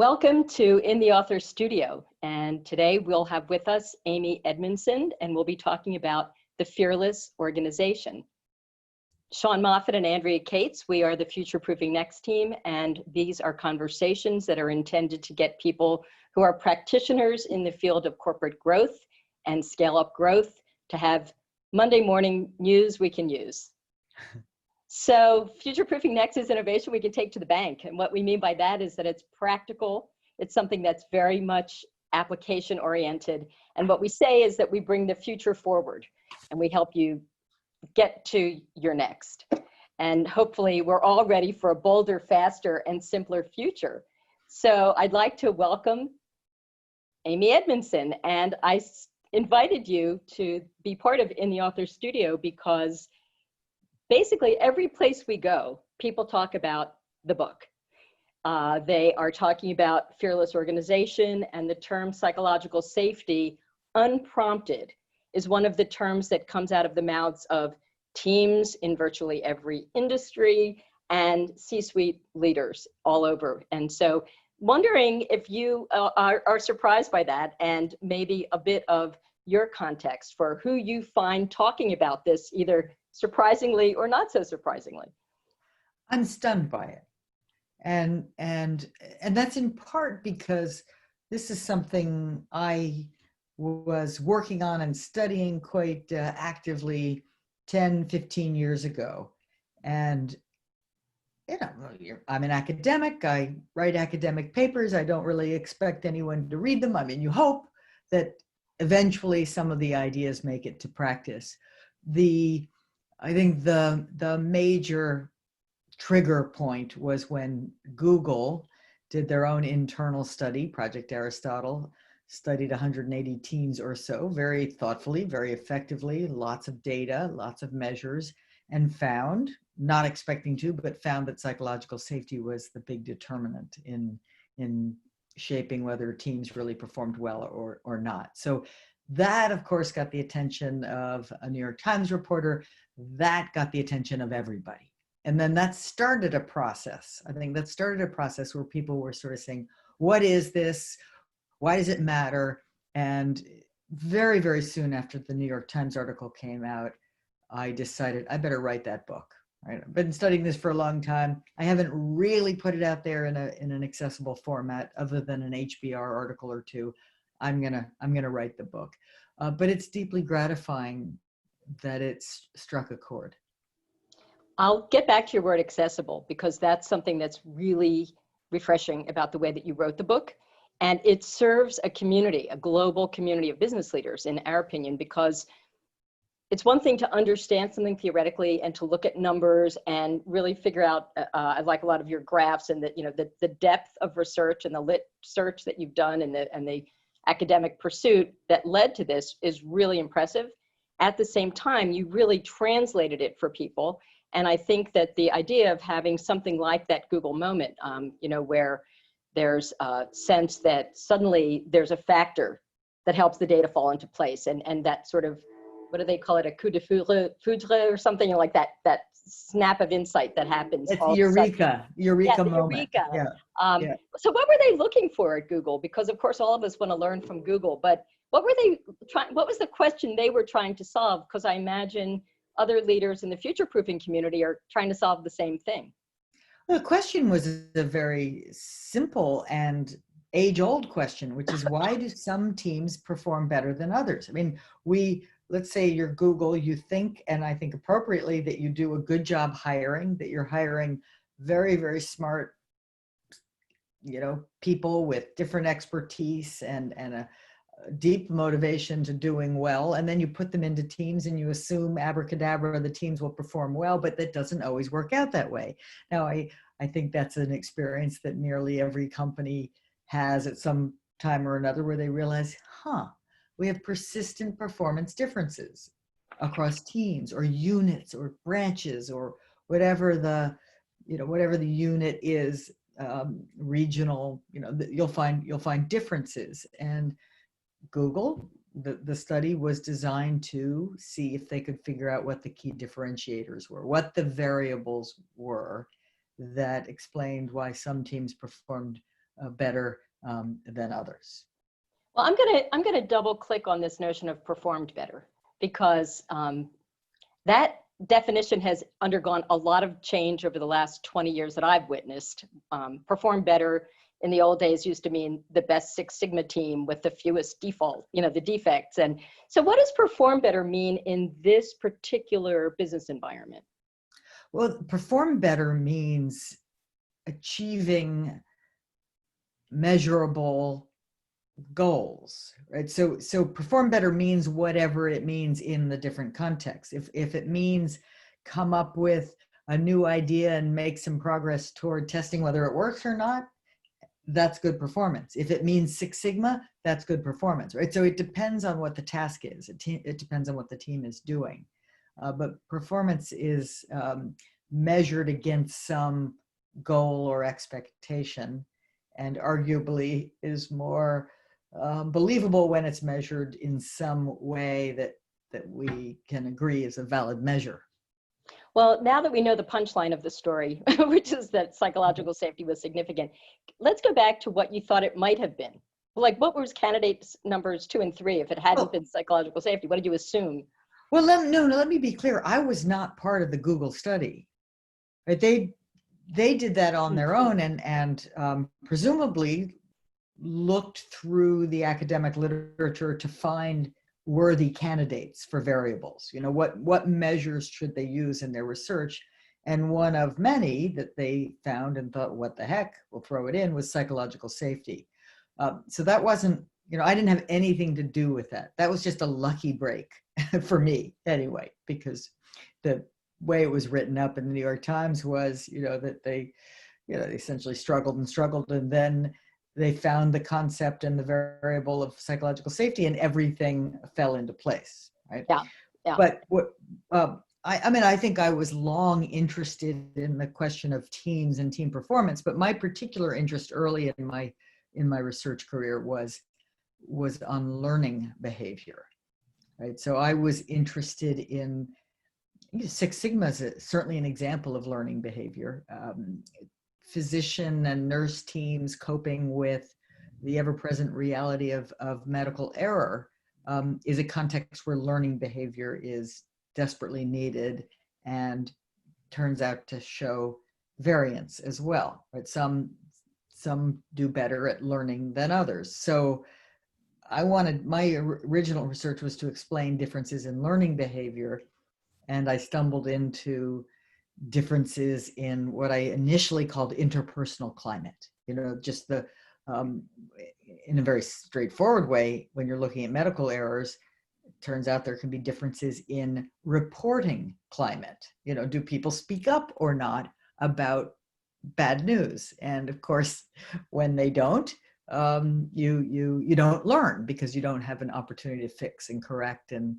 Welcome to In the Author Studio. And today we'll have with us Amy Edmondson, and we'll be talking about the Fearless Organization. Sean Moffat and Andrea Cates, we are the Futureproofing Next team, and these are conversations that are intended to get people who are practitioners in the field of corporate growth and scale up growth to have Monday morning news we can use. So Futureproofing Next is innovation we can take to the bank. And what we mean by that is that it's practical. It's something that's very much application oriented. And what we say is that we bring the future forward and we help you get to your next. And hopefully we're all ready for a bolder, faster, and simpler future. So I'd like to welcome Amy Edmondson. And I invited you to be part of In the Author Studio because basically, every place we go, people talk about the book. They are talking about fearless organization, and the term psychological safety, unprompted, is one of the terms that comes out of the mouths of teams in virtually every industry and C-suite leaders all over. And so wondering if you are surprised by that, and maybe a bit of your context for who you find talking about this, either surprisingly or not so surprisingly. I'm stunned by it. And that's in part because this is something I was working on and studying quite actively 10, 15 years ago. And, you know, I'm an academic, I write academic papers. I don't really expect anyone to read them. I mean, you hope that eventually some of the ideas make it to practice. I think the major trigger point was when Google did their own internal study, Project Aristotle, studied 180 teams or so, very thoughtfully, very effectively, lots of data, lots of measures, and found, not expecting to, but found that psychological safety was the big determinant in shaping whether teams really performed well or not. So that, of course, got the attention of a New York Times reporter. That got the attention of everybody. And then that started a process. I think that started a process where people were sort of saying, what is this? Why does it matter? And very, very soon after the New York Times article came out, I decided I better write that book. Right? I've been studying this for a long time. I haven't really put it out there in an accessible format other than an HBR article or two. I'm gonna write the book. But it's deeply gratifying that it's struck a chord. I'll get back to your word accessible, because that's something that's really refreshing about the way that you wrote the book. And it serves a community, a global community of business leaders, in our opinion, because it's one thing to understand something theoretically and to look at numbers and really figure out, I like a lot of your graphs and that, you know, the depth of research and the lit search that you've done and the academic pursuit that led to this is really impressive. At the same time, you really translated it for people. And I think that the idea of having something like that Google moment, you know, where there's a sense that suddenly there's a factor that helps the data fall into place, and that sort of, what do they call it, a coup de foudre or something like that, that snap of insight that happens. It's eureka moment. Eureka. Yeah. So what were they looking for at Google? Because of course all of us want to learn from Google, but what were they trying, what was the question they were trying to solve? Because I imagine other leaders in the future-proofing community are trying to solve the same thing. Well, the question was a very simple and age-old question, which is, why do some teams perform better than others? I mean, let's say you're Google, you think, and I think appropriately, that you do a good job hiring, that you're hiring very, very smart, you know, people with different expertise and a deep motivation to doing well. And then you put them into teams and you assume abracadabra, the teams will perform well, but that doesn't always work out that way. Now, I think that's an experience that nearly every company has at some time or another, where they realize, we have persistent performance differences across teams or units or branches or whatever the unit is, regional, you know, you'll find differences. And Google, the study was designed to see if they could figure out what the key differentiators were, what the variables were that explained why some teams performed better than others. Well, I'm gonna double click on this notion of performed better, because that definition has undergone a lot of change over the last 20 years that I've witnessed. Perform better in the old days used to mean the best Six Sigma team with the fewest the defects. And so what does perform better mean in this particular business environment? Well, perform better means achieving measurable goals, right? So perform better means whatever it means in the different contexts. If it means come up with a new idea and make some progress toward testing whether it works or not, that's good performance. If it means Six Sigma, that's good performance, right? So it depends on what the task is. It depends on what the team is doing. But performance is measured against some goal or expectation, and arguably is more believable when it's measured in some way that we can agree is a valid measure. Well, now that we know the punchline of the story, which is that psychological safety was significant, let's go back to what you thought it might have been. Like, what was candidates numbers 2 and 3 if it hadn't been psychological safety? What did you assume? Well, let me be clear. I was not part of the Google study. Right? They did that on their own and presumably looked through the academic literature to find worthy candidates for variables. You know, what measures should they use in their research? And one of many that they found and thought, what the heck, we'll throw it in, was psychological safety. So that wasn't, I didn't have anything to do with that. That was just a lucky break for me anyway, because the way it was written up in the New York Times was, that they essentially struggled, and then they found the concept and the variable of psychological safety, and everything fell into place, right? Yeah. But what I think I was long interested in the question of teams and team performance, but my particular interest early in my research career was on learning behavior, right? So I was interested in Six Sigma is certainly an example of learning behavior. Physician and nurse teams coping with the ever-present reality of medical error is a context where learning behavior is desperately needed and turns out to show variance as well. Right? Some do better at learning than others. So my original research was to explain differences in learning behavior, and I stumbled into differences in what I initially called interpersonal climate. Just in a very straightforward way, when you're looking at medical errors, it turns out there can be differences in reporting climate. Do people speak up or not about bad news? And of course, when they don't, you don't learn, because you don't have an opportunity to fix and correct and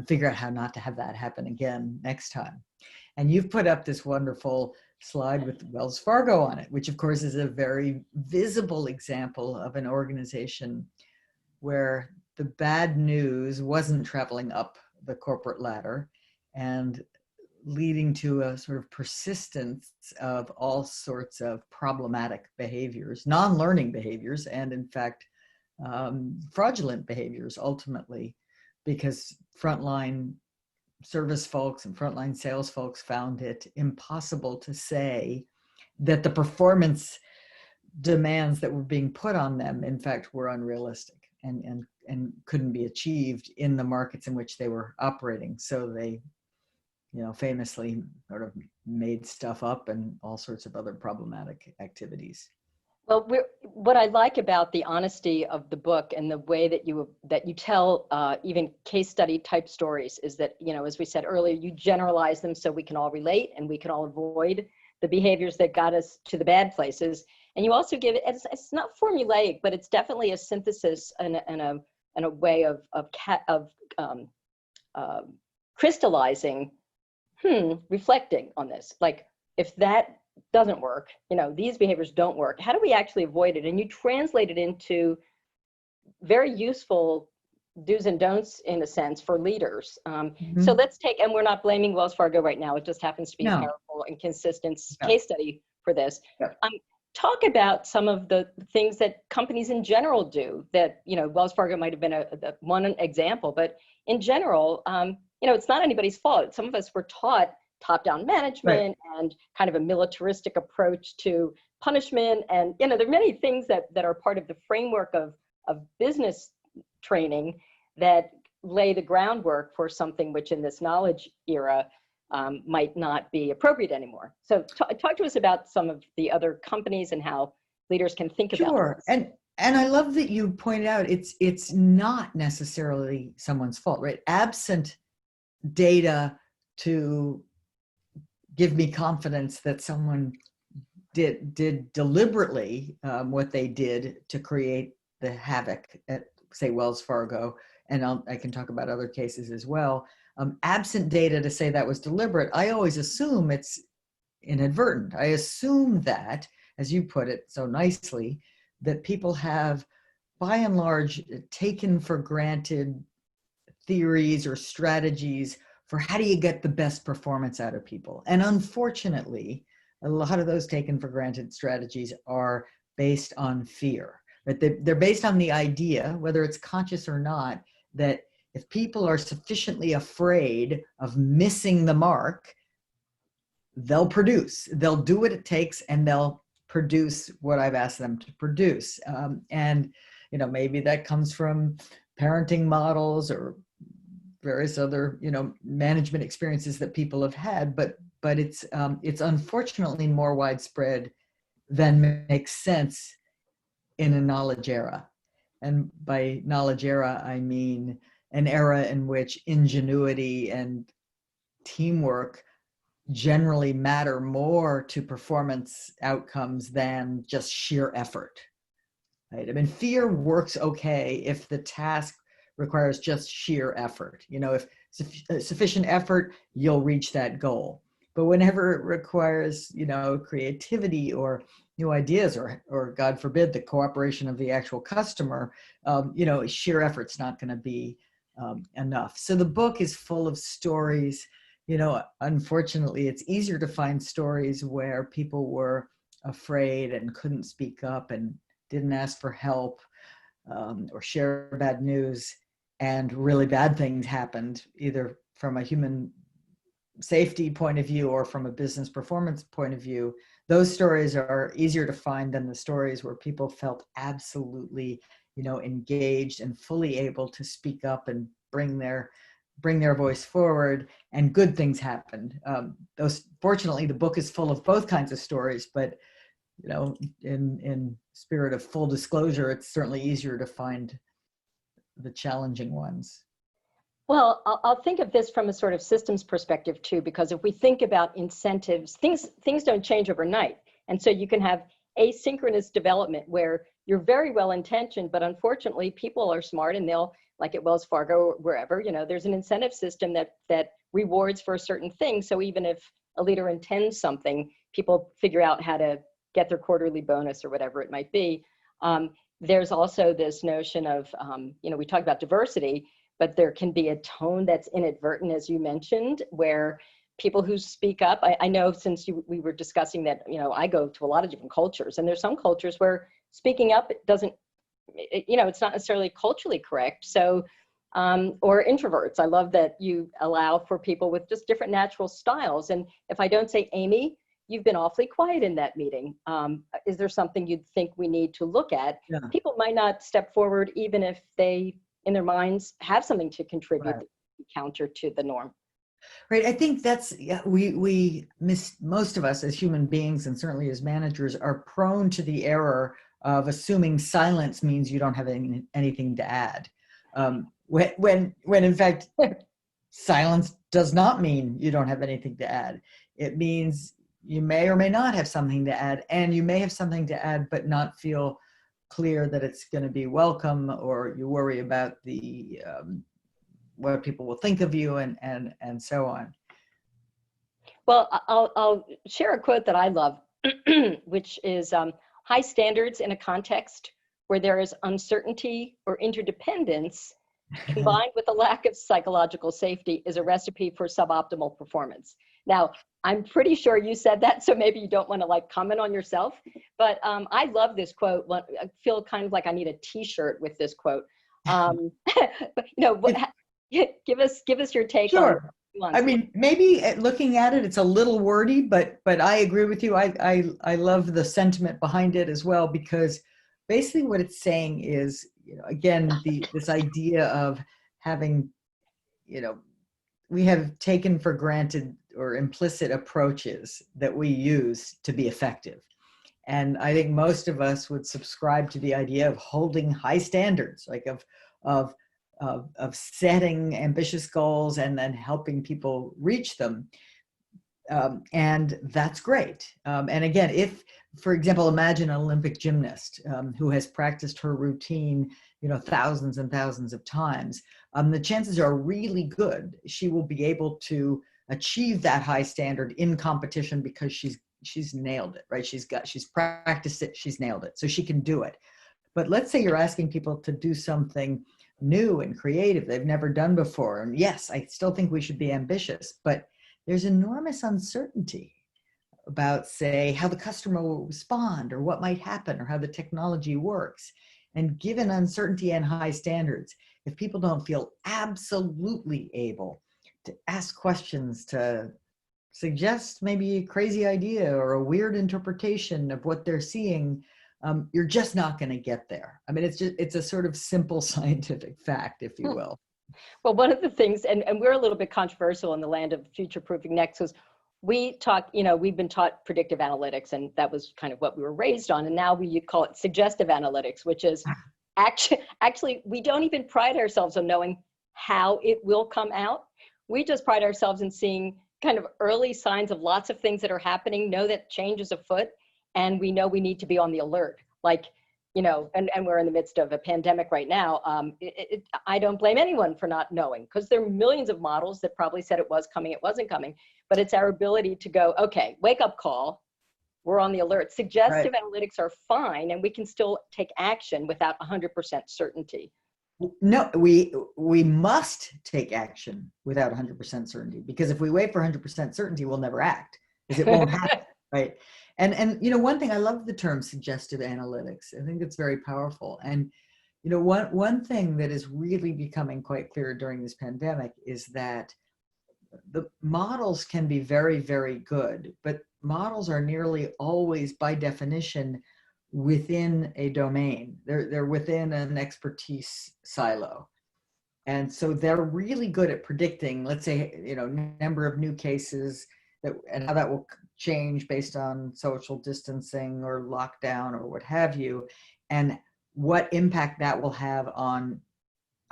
figure out how not to have that happen again next time. And you've put up this wonderful slide with Wells Fargo on it, which of course is a very visible example of an organization where the bad news wasn't traveling up the corporate ladder and leading to a sort of persistence of all sorts of problematic behaviors, non-learning behaviors, and in fact, fraudulent behaviors ultimately, because frontline service folks and frontline sales folks found it impossible to say that the performance demands that were being put on them, in fact, were unrealistic and couldn't be achieved in the markets in which they were operating. So they, famously sort of made stuff up and all sorts of other problematic activities. Well, what I like about the honesty of the book and the way that you tell even case study type stories is that, as we said earlier, you generalize them so we can all relate and we can all avoid the behaviors that got us to the bad places. And you also give it, it's not formulaic, but it's definitely a synthesis and a way of crystallizing, reflecting on this. Like, if that doesn't work, these behaviors don't work, how do we actually avoid it? And you translate it into very useful do's and don'ts, in a sense, for leaders. So let's take, and we're not blaming Wells Fargo right now, it just happens to be a powerful and consistent case study for this. talk about some of the things that companies in general do that, Wells Fargo might have been one example, but in general, it's not anybody's fault. Some of us were taught top-down Right. management and kind of a militaristic approach to punishment. And, there are many things that are part of the framework of business training that lay the groundwork for something which in this knowledge era might not be appropriate anymore. So talk to us about some of the other companies and how leaders can think about Sure. this. And I love that you pointed out it's not necessarily someone's fault, right? Absent data to give me confidence that someone did deliberately what they did to create the havoc at, say, Wells Fargo, and I can talk about other cases as well. Absent data to say that was deliberate, I always assume it's inadvertent. I assume that, as you put it so nicely, that people have, by and large, taken for granted theories or strategies for how do you get the best performance out of people. And unfortunately, a lot of those taken for granted strategies are based on fear. But they're based on the idea, whether it's conscious or not, that if people are sufficiently afraid of missing the mark, they'll produce. They'll do what it takes, and they'll produce what I've asked them to produce. And maybe that comes from parenting models or various other management experiences that people have had. But it's unfortunately more widespread than makes sense in a knowledge era. And by knowledge era, I mean an era in which ingenuity and teamwork generally matter more to performance outcomes than just sheer effort. Right? I mean, fear works okay if the task requires just sheer effort. If sufficient effort, you'll reach that goal. But whenever it requires, creativity or new ideas, or God forbid, the cooperation of the actual customer, sheer effort's not going to be enough. So the book is full of stories. Unfortunately, it's easier to find stories where people were afraid and couldn't speak up and didn't ask for help or share bad news, and really bad things happened, either from a human safety point of view or from a business performance point of view. Those stories are easier to find than the stories where people felt absolutely, engaged and fully able to speak up and bring their voice forward, and good things happened. Fortunately, the book is full of both kinds of stories, but in spirit of full disclosure, it's certainly easier to find the challenging ones. Well, I'll think of this from a sort of systems perspective too, because if we think about incentives, things don't change overnight. And so you can have asynchronous development where you're very well intentioned, but unfortunately people are smart and they'll, like at Wells Fargo or wherever, there's an incentive system that rewards for a certain thing. So even if a leader intends something, people figure out how to get their quarterly bonus or whatever it might be. There's also this notion of, we talk about diversity, but there can be a tone that's inadvertent, as you mentioned, where people who speak up, I know since we were discussing that, I go to a lot of different cultures, and there's some cultures where speaking up doesn't, it's not necessarily culturally correct. So, or introverts. I love that you allow for people with just different natural styles. And if I don't say, Amy, you've been awfully quiet in that meeting. Is there something you'd think we need to look at? Yeah. People might not step forward, even if they, in their minds, have something to contribute, Right. counter to the norm. Right. I think that's, we miss, most of us as human beings, and certainly as managers, are prone to the error of assuming silence means you don't have anything to add. When in fact, silence does not mean you don't have anything to add. It means you may or may not have something to add, and you may have something to add, but not feel clear that it's going to be welcome, or you worry about the what people will think of you, and so on. Well, I'll share a quote that I love, which is high standards in a context where there is uncertainty or interdependence combined with a lack of psychological safety is a recipe for suboptimal performance. Now, I'm pretty sure you said that, so maybe you don't want to like comment on yourself, but I love this quote. I feel kind of like I need a t-shirt with this quote. But, give us your take on. Sure. I mean, maybe looking at it, it's a little wordy, but I agree with you. I love the sentiment behind it as well, because basically what it's saying is, again, this idea of having, we have taken for granted or implicit approaches that we use to be effective. And I think most of us would subscribe to the idea of holding high standards, like of setting ambitious goals and then helping people reach them. And that's great. And again, if, for example, imagine an Olympic gymnast who has practiced her routine, thousands and thousands of times, the chances are really good she will be able to achieve that high standard in competition because she's nailed it, right? She's practiced it, she's nailed it, so she can do it. But let's say you're asking people to do something new and creative they've never done before. And yes, I still think we should be ambitious, but there's enormous uncertainty about, say, how the customer will respond or what might happen or how the technology works. And given uncertainty and high standards, if people don't feel absolutely able to ask questions, to suggest maybe a crazy idea or a weird interpretation of what they're seeing, you're just not going to get there. I mean, it's a sort of simple scientific fact, if you will. Well, one of the things, and we're a little bit controversial in the land of future-proofing next, was we talk, we've been taught predictive analytics, and that was kind of what we were raised on. And now we call it suggestive analytics, which is actually, we don't even pride ourselves on knowing how it will come out. We just pride ourselves in seeing kind of early signs of lots of things that are happening, know that change is afoot, and we know we need to be on the alert. Like, and we're in the midst of a pandemic right now. I don't blame anyone for not knowing, because there are millions of models that probably said it was coming, it wasn't coming, but it's our ability to go, okay, wake up call, we're on the alert. Suggestive analytics are fine, and we can still take action without 100% certainty. No, we must take action without 100% certainty, because if we wait for 100% certainty, we'll never act, because it won't happen, right? And one thing, I love the term suggestive analytics. I think it's very powerful. And one thing that is really becoming quite clear during this pandemic is that the models can be very, very good, but models are nearly always, by definition, within a domain. They're within an expertise silo. And so they're really good at predicting, let's say, number of new cases and how that will change based on social distancing or lockdown or what have you, and what impact that will have on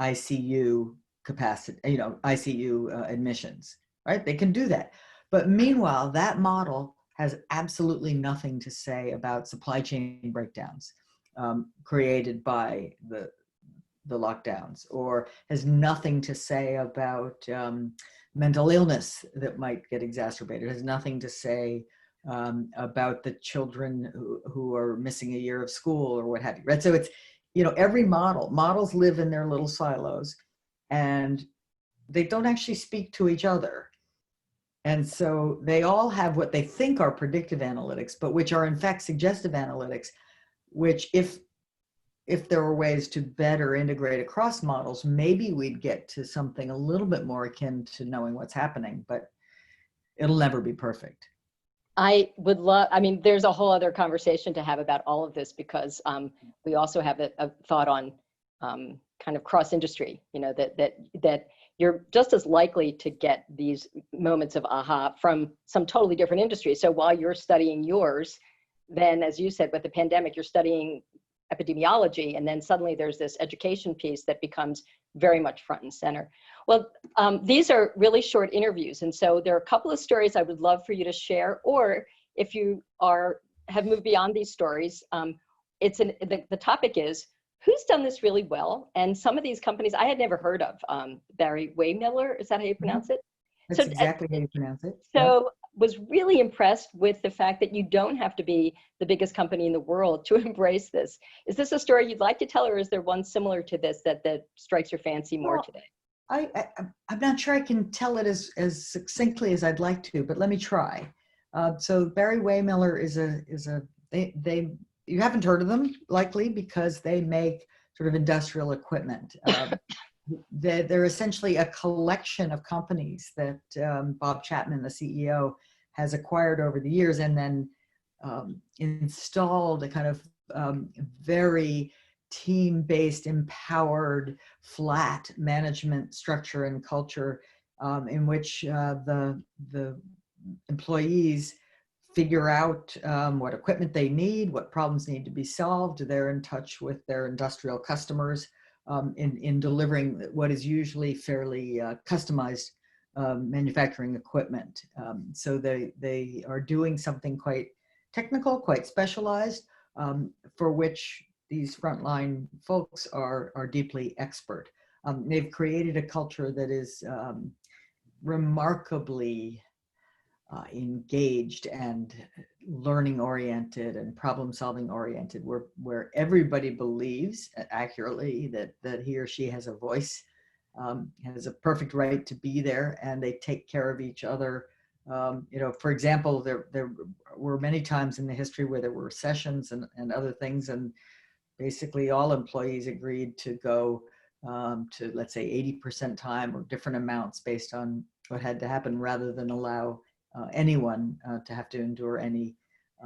ICU capacity, ICU admissions, right? They can do that. But meanwhile, that model has absolutely nothing to say about supply chain breakdowns created by the lockdowns, or has nothing to say about mental illness that might get exacerbated, has nothing to say about the children who are missing a year of school or what have you, right? So it's, every models live in their little silos, and they don't actually speak to each other. And so they all have what they think are predictive analytics, but which are in fact suggestive analytics, which if there were ways to better integrate across models, maybe we'd get to something a little bit more akin to knowing what's happening, but it'll never be perfect. I would love, there's a whole other conversation to have about all of this, because we also have a thought on kind of cross-industry, that you're just as likely to get these moments of aha from some totally different industry. So while you're studying yours, then as you said, with the pandemic, you're studying epidemiology, and then suddenly there's this education piece that becomes very much front and center. Well, these are really short interviews, and so there are a couple of stories I would love for you to share, or if you have moved beyond these stories, the topic is, who's done this really well? And some of these companies I had never heard of. Barry Waymiller, is that how you pronounce it? That's exactly how you pronounce it. So was really impressed with the fact that you don't have to be the biggest company in the world to embrace this. Is this a story you'd like to tell, or is there one similar to this that strikes your fancy more today? I'm not sure I can tell it as succinctly as I'd like to, but let me try. So Barry Waymiller they you haven't heard of them likely because they make sort of industrial equipment. They're essentially a collection of companies that Bob Chapman, the CEO, has acquired over the years and then installed a kind of very team-based, empowered, flat management structure and culture in which the employees figure out what equipment they need, what problems need to be solved. They're in touch with their industrial customers in delivering what is usually fairly customized manufacturing equipment. So they are doing something quite technical, quite specialized, for which these frontline folks are deeply expert. They've created a culture that is remarkably engaged and learning oriented and problem solving oriented, where everybody believes accurately that he or she has a voice, has a perfect right to be there, and they take care of each other. For example, there were many times in the history where there were recessions and other things, and basically all employees agreed to go to, let's say, 80% time or different amounts based on what had to happen, rather than allow anyone to have to endure any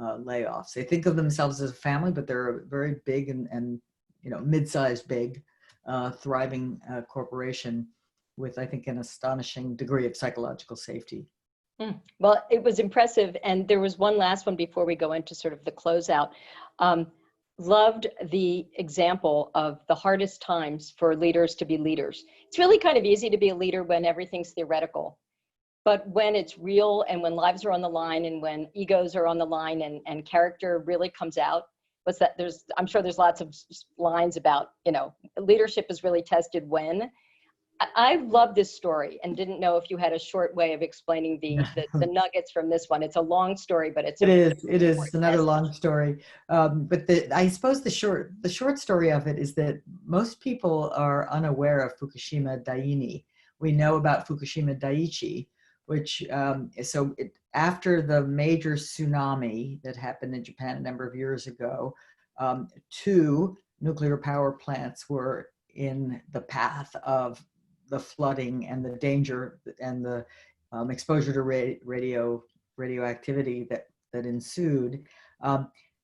layoffs. They think of themselves as a family, but they're a very big and mid-sized big, thriving corporation with, I think, an astonishing degree of psychological safety. Well, it was impressive. And there was one last one before we go into sort of the closeout. Loved the example of the hardest times for leaders to be leaders. It's really kind of easy to be a leader when everything's theoretical. But when it's real and when lives are on the line and when egos are on the line and character really comes out, I'm sure there's lots of lines about, leadership is really tested when. I love this story and didn't know if you had a short way of explaining the nuggets from this one. It's a long story, but it is another long story. But I suppose the short story of it is that most people are unaware of Fukushima Daini. We know about Fukushima Daiichi, which after the major tsunami that happened in Japan a number of years ago, 2 nuclear power plants were in the path of the flooding and the danger and the exposure to radioactivity that ensued.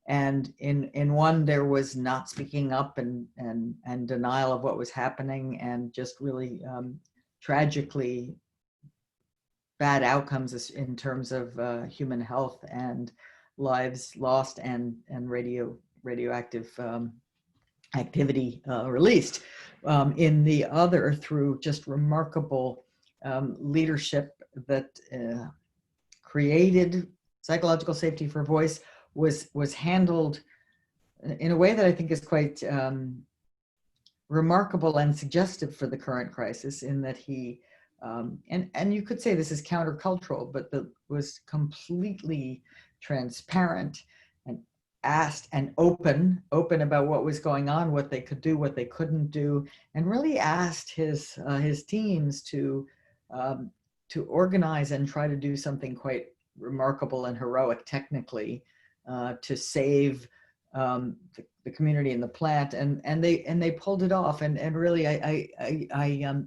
And in one, there was not speaking up and denial of what was happening, and just really tragically bad outcomes in terms of human health and lives lost and radioactive activity released. In the other, through just remarkable leadership that created psychological safety for voice, was handled in a way that I think is quite remarkable and suggestive for the current crisis, in that he and you could say this is countercultural, but was completely transparent and asked and open about what was going on, what they could do, what they couldn't do, and really asked his teams to organize and try to do something quite remarkable and heroic technically to save the community and the plant, and they pulled it off. And really, I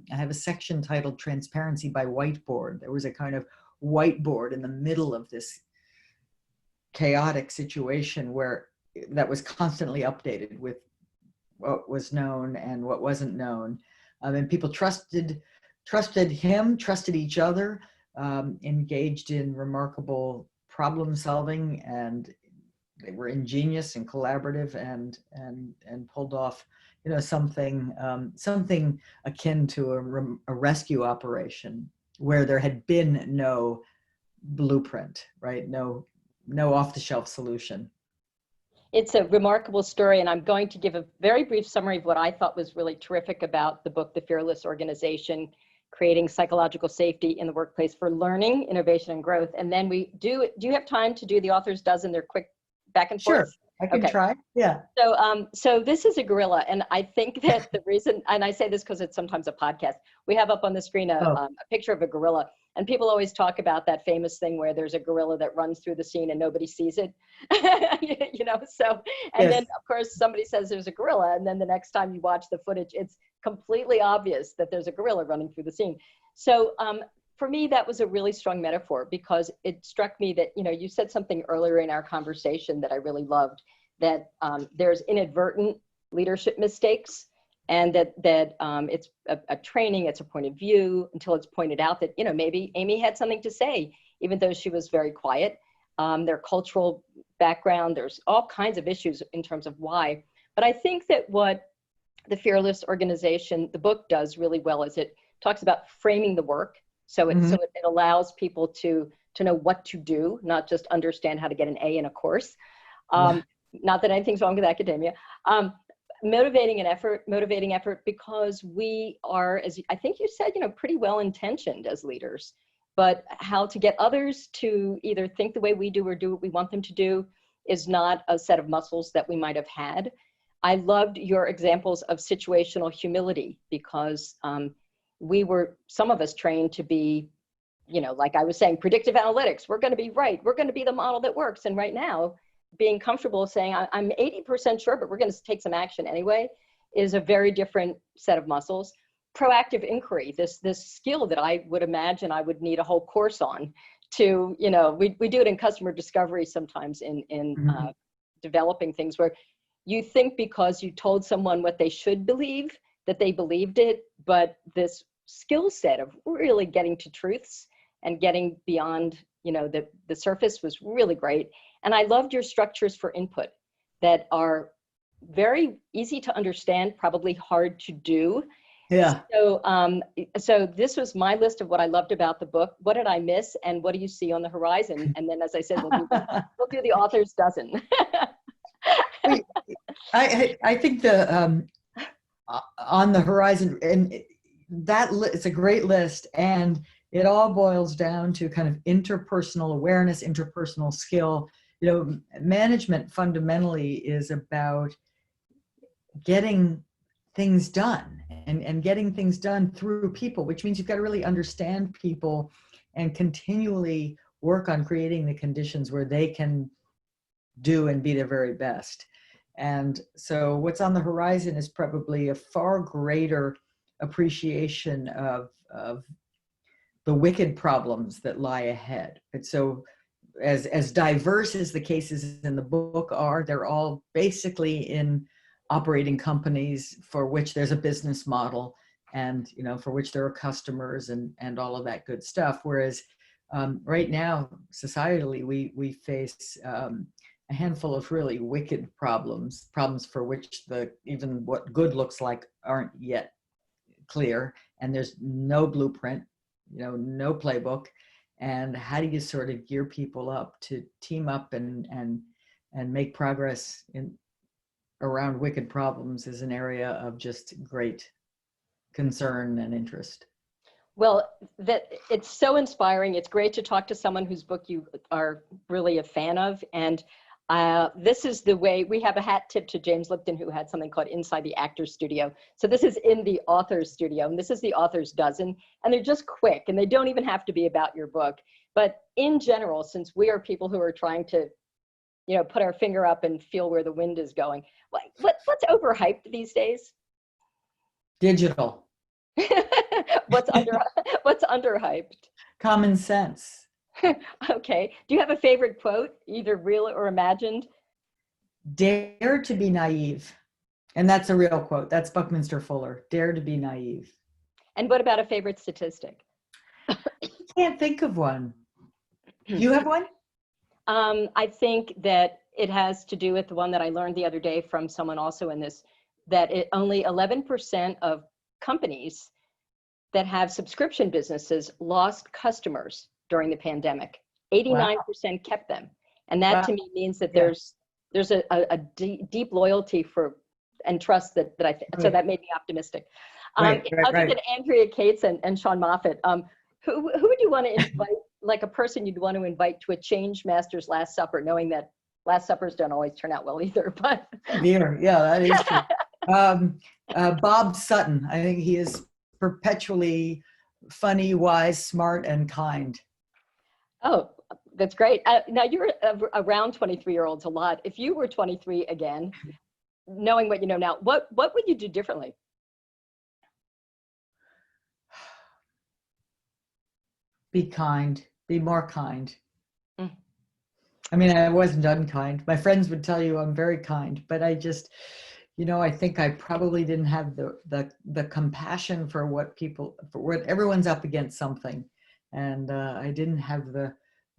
have a section titled "Transparency by Whiteboard." There was a kind of whiteboard in the middle of this chaotic situation that was constantly updated with what was known and what wasn't known, and people trusted him, trusted each other, engaged in remarkable problem solving, and they were ingenious and collaborative and pulled off something akin to a rescue operation where there had been no blueprint, right? No off-the-shelf solution. It's a remarkable story, and I'm going to give a very brief summary of what I thought was really terrific about the book, The Fearless Organization, Creating Psychological Safety in the Workplace for Learning, Innovation, and Growth. And then do you have time to do the author's dozen? They're quick back and forth? I can Okay. try. Yeah. So this is a gorilla, and I think that the reason, and I say this because it's sometimes a podcast, we have up on the screen Oh, a picture of a gorilla, and people always talk about that famous thing where there's a gorilla that runs through the scene and nobody sees it, you know. So, and then yes. of course somebody says there's a gorilla, and then the next time you watch the footage, it's completely obvious that there's a gorilla running through the scene. So for me, that was a really strong metaphor because it struck me that, you know, you said something earlier in our conversation that I really loved, that there's inadvertent leadership mistakes, and that it's a training, it's a point of view until it's pointed out that, you know, maybe Amy had something to say, even though she was very quiet. Their cultural background, there's all kinds of issues in terms of why. But I think that what the Fearless organization, the book, does really well is it talks about framing the work. So it allows people to know what to do, not just understand how to get an A in a course. Not that anything's wrong with academia. Motivating effort, because we are, as I think you said, you know, pretty well intentioned as leaders, but how to get others to either think the way we do or do what we want them to do is not a set of muscles that we might have had. I loved your examples of situational humility, because some of us trained to be, you know, like I was saying, predictive analytics, we're going to be right. We're going to be the model that works. And right now, being comfortable saying, I'm 80% sure, but we're going to take some action anyway, is a very different set of muscles. Proactive inquiry, this skill that I would imagine I would need a whole course on to, you know, we do it in customer discovery sometimes in developing things, where you think because you told someone what they should believe, that they believed it, but this skill set of really getting to truths and getting beyond, you know, the surface was really great. And I loved your structures for input that are very easy to understand, probably hard to do. Yeah. So this was my list of what I loved about the book. What did I miss, and what do you see on the horizon? And then, as I said, we'll do the author's dozen. I think the on the horizon, and that it's a great list, and it all boils down to kind of interpersonal awareness, interpersonal skill. You know, management fundamentally is about getting things done and getting things done through people, which means you've got to really understand people and continually work on creating the conditions where they can do and be their very best. And so what's on the horizon is probably a far greater appreciation of the wicked problems that lie ahead. And so as diverse as the cases in the book are, they're all basically in operating companies for which there's a business model, and, you know, for which there are customers and all of that good stuff. Whereas right now, societally, we face a handful of really wicked problems for which even what good looks like aren't yet clear, and there's no blueprint, you know, no playbook. And how do you sort of gear people up to team up and make progress around wicked problems is an area of just great concern and interest. Well, it's so inspiring. It's great to talk to someone whose book you are really a fan of. And this is the way, we have a hat tip to James Lipton, who had something called Inside the Actor's Studio. So this is in the author's studio, and this is the author's dozen. And they're just quick, and they don't even have to be about your book. But in general, since we are people who are trying to, you know, put our finger up and feel where the wind is going, what's overhyped these days? Digital. What's underhyped? Common sense. Okay. Do you have a favorite quote, either real or imagined? Dare to be naive. And that's a real quote. That's Buckminster Fuller. Dare to be naive. And what about a favorite statistic? I can't think of one. Do you have one? I think that it has to do with the one that I learned the other day from someone also in this, that only 11% of companies that have subscription businesses lost customers during the pandemic. 89% kept them. And that to me means that there's a deep loyalty for and trust that I think, so that made me optimistic. Other than Andrea Cates and Sean Moffat, who would you want to invite, like a person you'd want to invite to a Change Masters Last Supper, knowing that Last suppers don't always turn out well either, but. Beer, yeah, that is true. Bob Sutton, I think he is perpetually funny, wise, smart, and kind. Oh, that's great. Now you're around 23-year-olds a lot. If you were 23 again, knowing what you know now, what would you do differently? Be kind, be more kind. Mm. I mean, I wasn't unkind. My friends would tell you I'm very kind, but I just, I think I probably didn't have the compassion for what everyone's up against something. And I didn't have the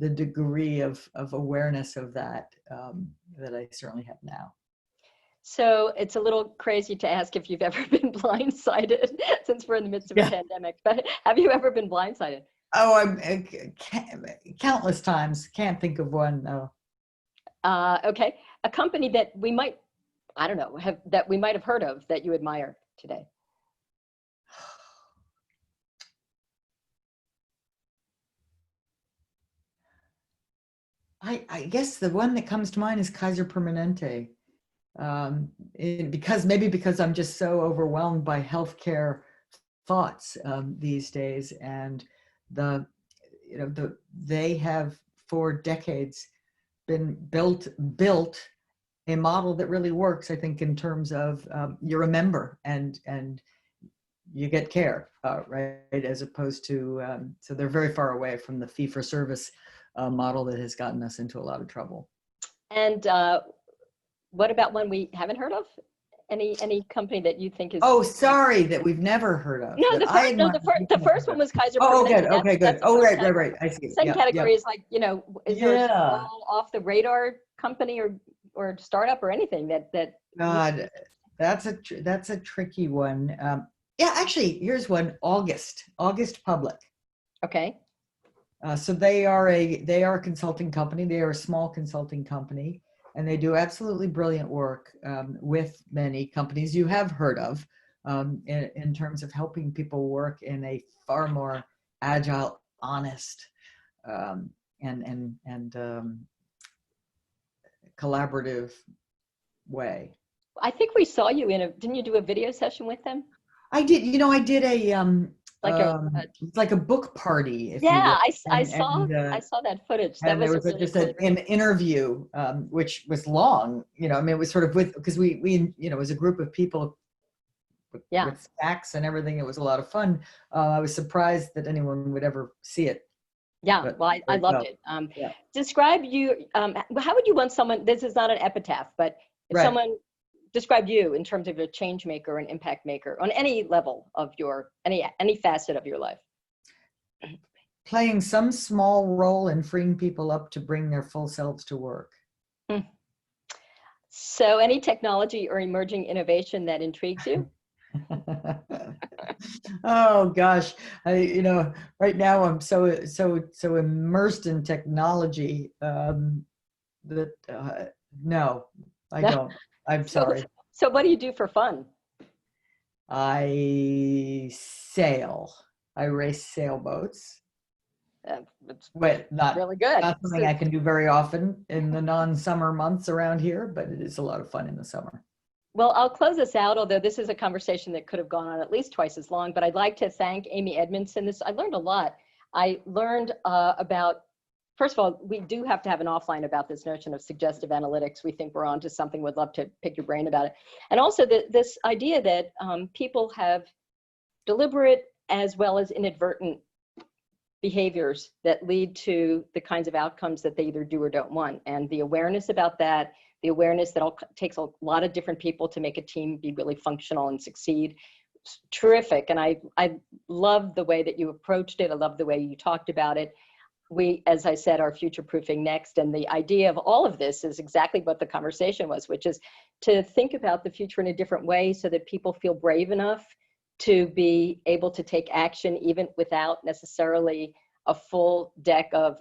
degree of awareness of that that I certainly have now. So it's a little crazy to ask if you've ever been blindsided since we're in the midst of a pandemic, but have you ever been blindsided? Oh, countless times. Can't think of one, though. Okay. A company that we might, I don't know, that we might have heard of that you admire today. I guess the one that comes to mind is Kaiser Permanente. Because I'm just so overwhelmed by healthcare thoughts these days, and they have for decades been built a model that really works. I think in terms of you're a member and you get care, right? As opposed to so they're very far away from the fee-for-service model that has gotten us into a lot of trouble. And what about one we haven't heard of? Any company that you think is? Oh, sorry, that we've never heard of. No, the first one was Kaiser. Oh, Permanente. good. Okay, good. Oh, right. I see. Second category is like, is there a small off the radar company or startup or anything that? God, that's a tricky one. Yeah, actually, here's one. August Public. Okay. So they are a consulting company. They are a small consulting company, and they do absolutely brilliant work with many companies you have heard of in terms of helping people work in a far more agile, honest, and collaborative way. I think we saw you didn't you do a video session with them? I did. I did like a book party. Yeah, I saw that footage. And there was an interview, which was long. It was sort of because we it was a group of people with snacks and everything. It was a lot of fun. I was surprised that anyone would ever see it. Yeah, well, I loved it. Describe you. How would you want someone? This is not an epitaph, but if someone described you in terms of a change maker, an impact maker on any level of any facet of your life. Playing some small role in freeing people up to bring their full selves to work. So any technology or emerging innovation that intrigues you? Oh gosh, right now I'm so immersed in technology that no, I don't. I'm sorry. So what do you do for fun? I sail. I race sailboats. But not really good. Not something I can do very often in the non-summer months around here, but it is a lot of fun in the summer. Well, I'll close this out, although this is a conversation that could have gone on at least twice as long, but I'd like to thank Amy Edmondson. I learned a lot. I learned about, first of all, we do have to have an offline about this notion of suggestive analytics. We think we're onto something. Would love to pick your brain about it. And also this idea that people have deliberate as well as inadvertent behaviors that lead to the kinds of outcomes that they either do or don't want. And the awareness about that, the awareness that takes a lot of different people to make a team be really functional and succeed. It's terrific. And I love the way that you approached it. I love the way you talked about it. We, as I said, are future-proofing next. And the idea of all of this is exactly what the conversation was, which is to think about the future in a different way so that people feel brave enough to be able to take action even without necessarily a full deck of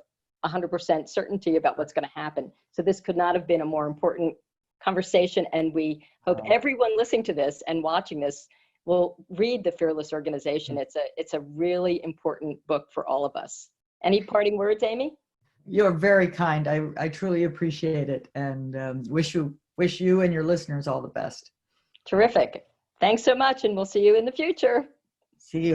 100% certainty about what's going to happen. So this could not have been a more important conversation. And we hope everyone listening to this and watching this will read The Fearless Organization. It's a really important book for all of us. Any parting words, Amy? You're very kind. I truly appreciate it, and wish you and your listeners all the best. Terrific. Thanks so much, and we'll see you in the future.